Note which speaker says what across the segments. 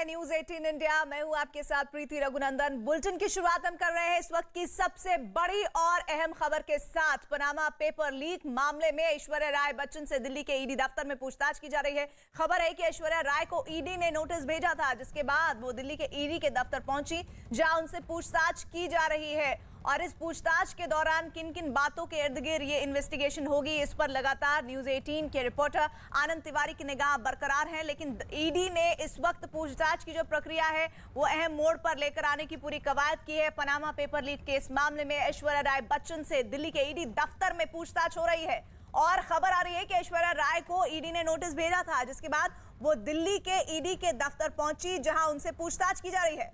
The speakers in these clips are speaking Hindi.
Speaker 1: है न्यूज 18 इंडिया। मैं हूं आपके साथ प्रीति रघुनंदन। बुलेटिन की शुरुआत हम कर रहे हैं इस वक्त की सबसे बड़ी और अहम खबर के साथ। पनामा पेपर लीक मामले में ऐश्वर्या राय बच्चन से दिल्ली के ईडी दफ्तर में पूछताछ की जा रही है। खबर है कि ऐश्वर्या राय को ईडी ने नोटिस भेजा था, जिसके बाद वो दिल्ली के ईडी के दफ्तर पहुंची, जहां उनसे पूछताछ की जा रही है। और इस पूछताछ के दौरान किन किन बातों के इर्द गिर्द ये इन्वेस्टिगेशन होगी, इस पर लगातार न्यूज 18 के रिपोर्टर आनंद तिवारी की निगाह बरकरार है। लेकिन ईडी ने इस वक्त पूछताछ की जो प्रक्रिया है वो अहम मोड़ पर लेकर आने की पूरी कवायद की है। पनामा पेपर लीक केस मामले में ऐश्वर्या राय बच्चन से दिल्ली के ईडी दफ्तर में पूछताछ हो रही है और खबर आ रही है कि ऐश्वर्या राय को ईडी ने नोटिस भेजा था, जिसके बाद वो दिल्ली के ईडी के दफ्तर पहुंची, जहां उनसे पूछताछ की जा रही है।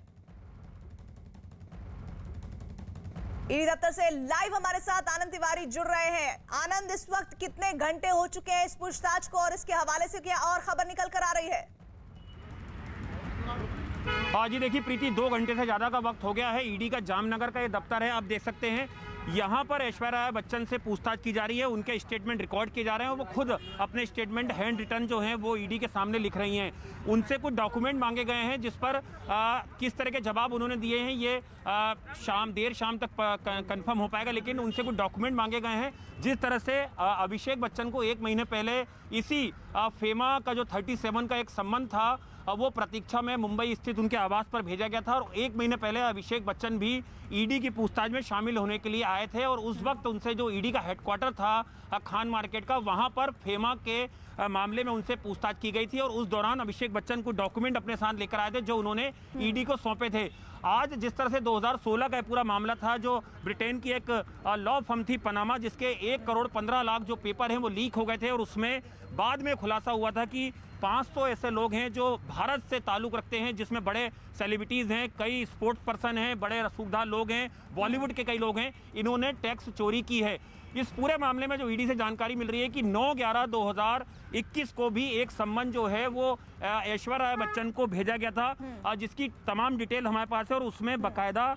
Speaker 1: ईडी दफ्तर से लाइव हमारे साथ आनंद तिवारी जुड़ रहे हैं। आनंद, इस वक्त कितने घंटे हो चुके हैं इस पूछताछ को और इसके हवाले से क्या और खबर निकल कर आ रही है?
Speaker 2: जी देखिए प्रीति, 2 घंटे से ज़्यादा का वक्त हो गया है। ईडी का जामनगर का ये दफ्तर है, आप देख सकते हैं। यहाँ पर ऐश्वर्या राय बच्चन से पूछताछ की जा रही है, उनके स्टेटमेंट रिकॉर्ड किए जा रहे हैं। वो खुद अपने स्टेटमेंट हैंड रिटर्न जो हैं वो ईडी के सामने लिख रही हैं। उनसे कुछ डॉक्यूमेंट मांगे गए हैं, जिस पर किस तरह के जवाब उन्होंने दिए हैं ये देर शाम तक कंफर्म हो पाएगा। लेकिन उनसे कुछ डॉक्यूमेंट मांगे गए हैं। जिस तरह से अभिषेक बच्चन को 1 महीने पहले इसी फेमा का जो 37 का एक संबंध था, वो प्रतीक्षा में मुंबई स्थित उनके आवास पर भेजा गया था। और 1 महीने पहले अभिषेक बच्चन भी ईडी की पूछताछ में शामिल होने के लिए आए थे और उस वक्त उनसे जो ईडी का हेडक्वार्टर था खान मार्केट का, वहां पर फेमा के मामले में उनसे पूछताछ की गई थी। और उस दौरान अभिषेक बच्चन को डॉक्यूमेंट अपने साथ लेकर आए थे जो उन्होंने ईडी को सौंपे थे। आज जिस तरह से 2016 का पूरा मामला था, जो ब्रिटेन की एक लॉ फर्म थी पनामा, जिसके 1 करोड़ 15 लाख जो पेपर हैं वो लीक हो गए थे और उसमें बाद में खुलासा हुआ था कि 500 ऐसे लोग हैं जो भारत से ताल्लुक़ रखते हैं, जिसमें बड़े सेलिब्रिटीज़ हैं, कई स्पोर्ट्स पर्सन हैं, बड़े रसूखदार लोग हैं, बॉलीवुड के कई लोग हैं, इन्होंने टैक्स चोरी की है। इस पूरे मामले में जो ईडी से जानकारी मिल रही है कि 9/11/2021 को भी एक सम्मन जो है वो ऐश्वर्या राय बच्चन को भेजा गया था, जिसकी तमाम डिटेल हमारे पास है। और उसमें बाकायदा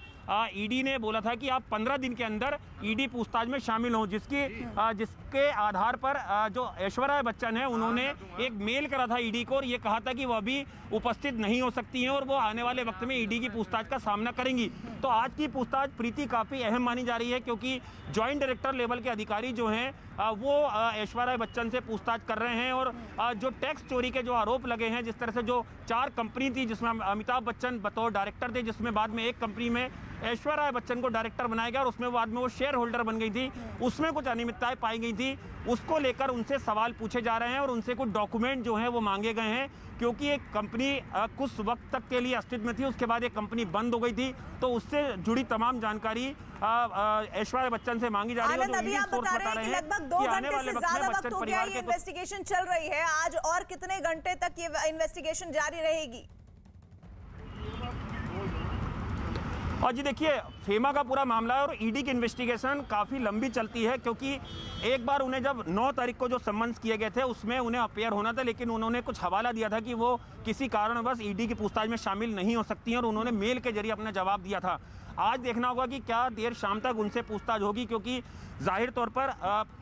Speaker 2: ईडी ने बोला था कि आप 15 दिन के अंदर ईडी पूछताछ में शामिल हों, जिसके आधार पर जो ऐश्वर्या राय बच्चन है उन्होंने एक मेल करा था ईडी को और ये कहा था कि वो अभी उपस्थित नहीं हो सकती हैं और वो आने वाले वक्त में ईडी की पूछताछ का सामना करेंगी। तो आज की पूछताछ प्रीति काफ़ी अहम मानी जा रही है, क्योंकि ज्वाइंट डायरेक्टर लेवल के अधिकारी जो हैं वो ऐश्वर्या राय बच्चन से पूछताछ कर रहे हैं। और जो टैक्स चोरी के जो आरोप लगे हैं, जिस तरह से जो 4 कंपनी थी जिसमें अमिताभ बच्चन बतौर डायरेक्टर थे, जिसमें बाद में एक कंपनी में ऐश्वर्या राय बच्चन को डायरेक्टर बनाया गया और उसमें बाद में वो शेयर होल्डर बन गई थी, उसमें कुछ अनियमितताएं पाई गई थी, उसको लेकर उनसे सवाल पूछे जा रहे हैं और उनसे कुछ डॉक्यूमेंट जो हैं वो मांगे गए हैं। क्योंकि एक कंपनी कुछ वक्त तक के लिए अस्तित्व में थी, उसके बाद एक कंपनी बंद हो गई थी, तो उससे जुड़ी तमाम जानकारी ऐश्वर्या बच्चन से मांगी जा रही है।
Speaker 1: अभी आप बता रहे हैं कि लगभग 2 घंटे से ज्यादा वक्त हो गया ये इन्वेस्टिगेशन चल रही है। आज और कितने घंटे तक ये इन्वेस्टिगेशन जारी रहेगी?
Speaker 2: और जी देखिए, फेमा का पूरा मामला है और ईडी की इन्वेस्टिगेशन काफ़ी लंबी चलती है, क्योंकि एक बार उन्हें जब 9 तारीख को जो सम्मन्स किए गए थे उसमें उन्हें अपेयर होना था, लेकिन उन्होंने कुछ हवाला दिया था कि वो किसी कारणवश ईडी की पूछताछ में शामिल नहीं हो सकती हैं और उन्होंने मेल के जरिए अपना जवाब दिया था। आज देखना होगा कि क्या देर शाम तक उनसे पूछताछ होगी, क्योंकि जाहिर तौर पर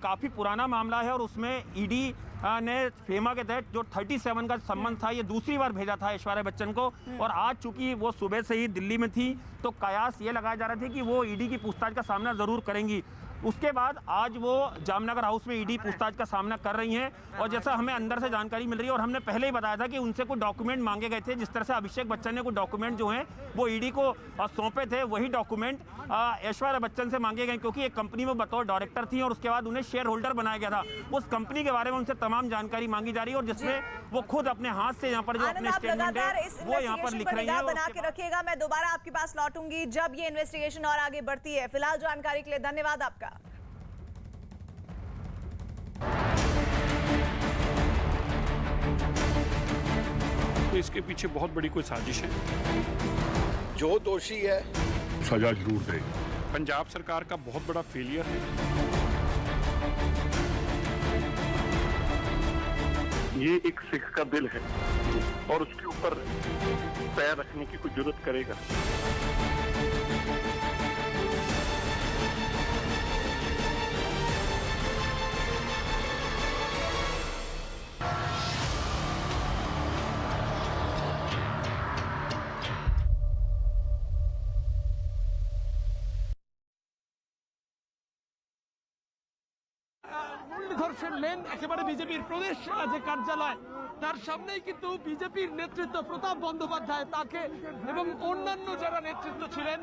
Speaker 2: काफ़ी पुराना मामला है और उसमें ईडी ने फेमा के तहत जो 37 का सम्मन था ये दूसरी बार भेजा था ऐश्वर्या बच्चन को। और आज चूंकि वो सुबह से ही दिल्ली में थी, तो कयास ये लगाया जा रहा था कि वो ईडी की पूछताछ का सामना ज़रूर करेंगी। उसके बाद आज वो जामनगर हाउस में ईडी पूछताछ का सामना कर रही हैं। और जैसा हमें अंदर से जानकारी मिल रही है और हमने पहले ही बताया था कि उनसे कुछ डॉक्यूमेंट मांगे गए थे, जिस तरह से अभिषेक बच्चन ने कुछ डॉक्यूमेंट जो हैं वो ईडी को सौंपे थे, वही डॉक्यूमेंट ऐश्वर्या बच्चन से मांगे गए, क्योंकि एक कंपनी में बतौर डायरेक्टर थी और उसके बाद उन्हें शेयर होल्डर बनाया गया था। उस कंपनी के बारे में उनसे तमाम जानकारी मांगी जा रही है और जिसमें वो खुद अपने हाथ से यहाँ पर जो अपने स्टेटमेंट है वो यहाँ पर लिख रही है।
Speaker 1: बना के रखिएगा, मैं दोबारा आपके पास लौटूंगी जब ये इन्वेस्टिगेशन और आगे बढ़ती है। फिलहाल जानकारी के लिए धन्यवाद आपका।
Speaker 3: तो इसके पीछे बहुत बड़ी कोई साजिश है।
Speaker 4: जो दोषी है
Speaker 3: सजा जरूर दे। पंजाब सरकार का बहुत बड़ा फेलियर है। ये एक सिख का दिल है और उसके ऊपर पैर रखने की कोई जरूरत करेगा।
Speaker 4: পাশের মেন একেবারে বিজেপির প্রদেশ যে কার্যালয় তার সামনেই কিন্তু বিজেপির নেতৃত্ব প্রতাপ বন্দ্যোপাধ্যায় তাকে এবং অন্যান্য যারা নেতৃত্ব ছিলেন।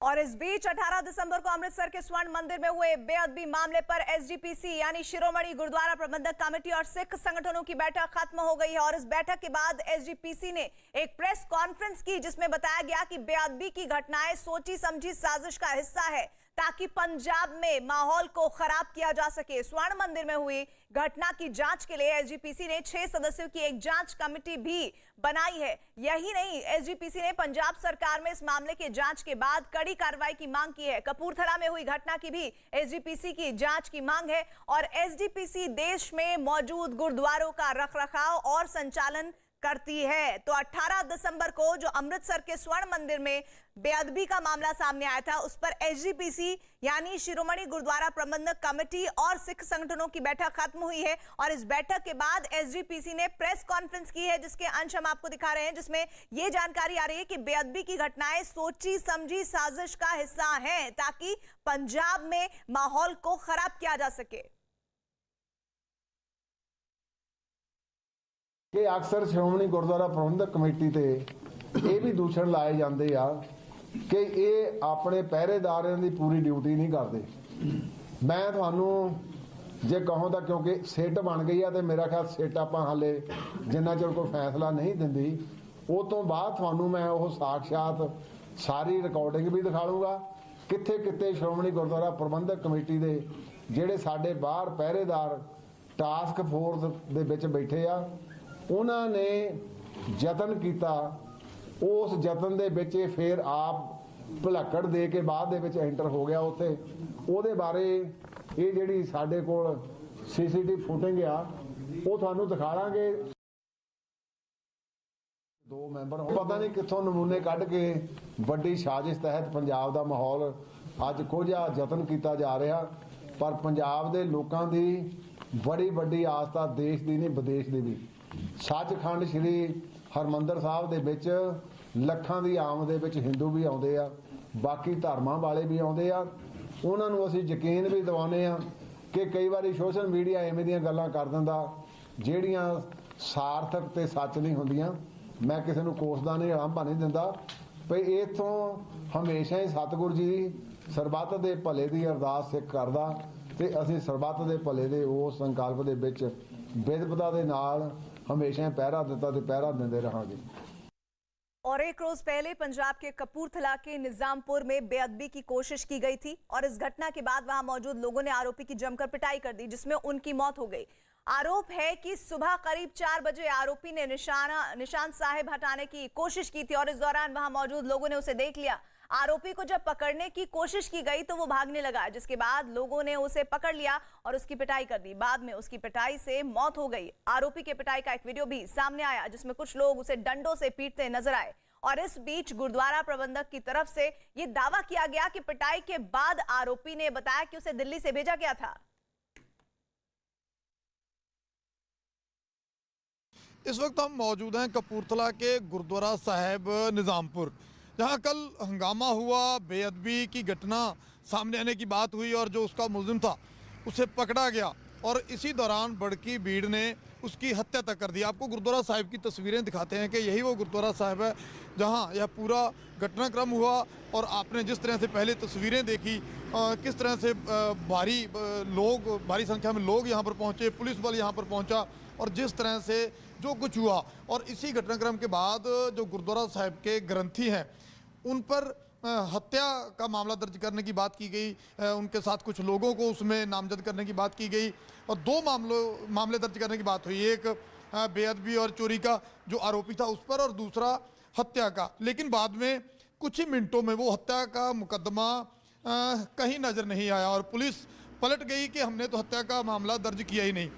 Speaker 1: और इस बीच 18 दिसंबर को अमृतसर के स्वर्ण मंदिर में हुए बेअदबी मामले पर एसजीपीसी यानी शिरोमणि गुरुद्वारा प्रबंधक कमेटी और सिख संगठनों की बैठक खत्म हो गई है। और इस बैठक के बाद एसजीपीसी ने एक प्रेस कॉन्फ्रेंस की जिसमें बताया गया कि बेअदबी की घटनाएं सोची समझी साजिश का हिस्सा है ताकि पंजाब में माहौल को खराब किया जा सके। स्वर्ण मंदिर में हुई घटना की जांच के लिए एसजीपीसी ने 6 सदस्यों की एक जांच कमेटी भी बनाई है। यही नहीं, एसजीपीसी ने पंजाब सरकार में इस मामले के जांच के बाद कड़ी कार्रवाई की मांग की है। कपूरथला में हुई घटना की भी एसजीपीसी की जांच की मांग है। और एसजीपीसी देश में मौजूद गुरुद्वारों का रखरखाव और संचालन करती है। तो 18 दिसंबर को जो अमृतसर के स्वर्ण मंदिर में बेअदबी का मामला सामने आया था उस पर एसजीपीसी यानी शिरोमणि गुरुद्वारा प्रबंधक कमेटी और सिख संगठनों की बैठक खत्म हुई है। और इस बैठक के बाद एसजीपीसी ने प्रेस कॉन्फ्रेंस की है जिसके अंश हम आपको दिखा रहे हैं, जिसमें यह जानकारी आ रही है कि बेअदबी की घटनाएं सोची समझी साजिश का हिस्सा हैं ताकि पंजाब में माहौल को खराब किया जा सके।
Speaker 5: कि अक्सर श्रोमणी गुरुद्वारा प्रबंधक कमेटी ते ये भी दूषण लाए जाते आ कि ये अपने पहरेदारों की पूरी ड्यूटी नहीं करते। मैं थानू जे कहूँ तो क्योंकि सिट बन गई है तो मेरा ख्याल सिट आप हाले जिन्ना चਿਰ कोई फैसला नहीं दिंदी उस तो बाद थानू मैं वो साक्षात सारी रिकॉर्डिंग भी दिखा लूँगा कित्थे कित्थे श्रोमणी गुरुद्वारा प्रबंधक कमेटी के ਜਿਹੜੇ ਸਾਡੇ बाहर पहरेदार टास्क फोर्स ਦੇ ਵਿੱਚ बैठे आ ਉਹਨਾਂ ਨੇ ਯਤਨ ਕੀਤਾ। ਉਸ ਯਤਨ ਦੇ ਵਿੱਚ ਫਿਰ ਆਪ ਭੁਲੱਕੜ ਦੇ ਕੇ ਬਾਅਦ ਦੇ ਵਿੱਚ ਐਂਟਰ ਹੋ ਗਿਆ ਉੱਥੇ। ਉਹਦੇ ਬਾਰੇ ਇਹ ਜਿਹੜੀ ਸਾਡੇ ਕੋਲ ਸੀਸੀਟੀਵੀ ਫੁਟੇਜ ਆ ਉਹ ਤੁਹਾਨੂੰ ਦਿਖਾ ਲਾਂਗੇ। 2 ਮੈਂਬਰ ਪਤਾ ਨਹੀਂ ਕਿੱਥੋਂ ਨਮੂਨੇ ਕੱਢ ਕੇ ਵੱਡੀ ਸਾਜ਼ਿਸ਼ ਤਹਿਤ ਪੰਜਾਬ ਦਾ ਮਾਹੌਲ ਅੱਜ ਕੋਝਾ ਯਤਨ ਕੀਤਾ ਜਾ ਰਿਹਾ। ਪਰ ਪੰਜਾਬ ਦੇ ਲੋਕਾਂ ਦੀ ਬੜੀ ਵੱਡੀ ਆਸਥਾ ਦੇਸ਼ ਦੀ ਨਹੀਂ ਵਿਦੇਸ਼ ਦੀ ਵੀ। ਸੱਚਖੰਡ श्री हरमंदर साहब ਦੇ ਵਿੱਚ ਲੱਖਾਂ ਦੀ ਆਮਦ ਦੇ ਵਿੱਚ ਹਿੰਦੂ ਵੀ ਆਉਂਦੇ ਆ, ਬਾਕੀ ਧਰਮਾਂ ਵਾਲੇ ਵੀ ਆਉਂਦੇ ਆ। ਉਹਨਾਂ ਨੂੰ ਅਸੀਂ ਯਕੀਨ ਵੀ ਦਿਵਾਉਂਦੇ ਆ ਕਿ ਕਈ ਵਾਰੀ ਸੋਸ਼ਲ ਮੀਡੀਆ ਐਵੇਂ ਦੀਆਂ ਗੱਲਾਂ ਕਰ ਦਿੰਦਾ ਜਿਹੜੀਆਂ ਸਾਰਥਕ ਤੇ ਸੱਚ ਨਹੀਂ ਹੁੰਦੀਆਂ। ਮੈਂ ਕਿਸੇ ਨੂੰ ਕੋਸਦਾ ਨਹੀਂ, ਆਂਭਾ ਨਹੀਂ ਦਿੰਦਾ ਭਈ ਇਥੋਂ ਹਮੇਸ਼ਾ ਹੀ ਸਤਿਗੁਰੂ ਜੀ ਸਰਬੱਤ ਦੇ ਭਲੇ ਦੀ ਅਰਦਾਸ ਸਿੱਖ ਕਰਦਾ ਤੇ ਅਸੀਂ ਸਰਬੱਤ ਦੇ ਭਲੇ ਦੇ ਉਸ ਸੰਕਲਪ ਦੇ ਵਿੱਚ ਵਿਦਵਤਾ ਦੇ ਨਾਲ हमेशा पहरा दिता ते पहरा देंदे रहांगे।
Speaker 1: और एक रोज पहले पंजाब के कपूरथला के निजामपुर में बेअदबी की कोशिश की गई थी और इस घटना के बाद वहां मौजूद लोगों ने आरोपी की जमकर पिटाई कर दी जिसमें उनकी मौत हो गई। आरोप है कि सुबह करीब 4 बजे आरोपी ने निशान साहिब हटाने की कोशिश की थी और इस दौरान वहां मौजूद लोगों ने उसे देख लिया। आरोपी को जब पकड़ने की कोशिश की गई तो वो भागने लगा, जिसके बाद लोगों ने उसे पकड़ लिया और उसकी पिटाई कर दी। बाद में उसकी पिटाई से मौत हो गई। आरोपी के पिटाई का एक वीडियो भी सामने आया जिसमें कुछ लोग उसे डंडों से पीटते नजर आए। और इस बीच गुरुद्वारा प्रबंधक की तरफ से ये दावा किया गया कि पिटाई के बाद आरोपी ने बताया कि उसे दिल्ली से भेजा गया था।
Speaker 6: इस वक्त हम मौजूद हैं कपूरथला के गुरुद्वारा साहिब निज़ामपुर, जहां कल हंगामा हुआ, बेअदबी की घटना सामने आने की बात हुई और जो उसका मुलजिम था उसे पकड़ा गया और इसी दौरान भड़की भीड़ ने उसकी हत्या तक कर दी। आपको गुरुद्वारा साहिब की तस्वीरें दिखाते हैं कि यही वो गुरुद्वारा साहिब है जहां यह पूरा घटनाक्रम हुआ। और आपने जिस तरह से पहले तस्वीरें देखी किस तरह से भारी संख्या में लोग यहाँ पर पहुँचे, पुलिस बल यहाँ पर पहुँचा और जिस तरह से जो कुछ हुआ। और इसी घटनाक्रम के बाद जो गुरुद्वारा साहिब के ग्रंथी हैं उन पर हत्या का मामला दर्ज करने की बात की गई, उनके साथ कुछ लोगों को उसमें नामजद करने की बात की गई और 2 मामले दर्ज करने की बात हुई। एक बेअदबी और चोरी का जो आरोपी था उस पर और दूसरा हत्या का। लेकिन बाद में कुछ ही मिनटों में वो हत्या का मुकदमा कहीं नज़र नहीं आया और पुलिस पलट गई कि हमने तो हत्या का मामला दर्ज किया ही नहीं।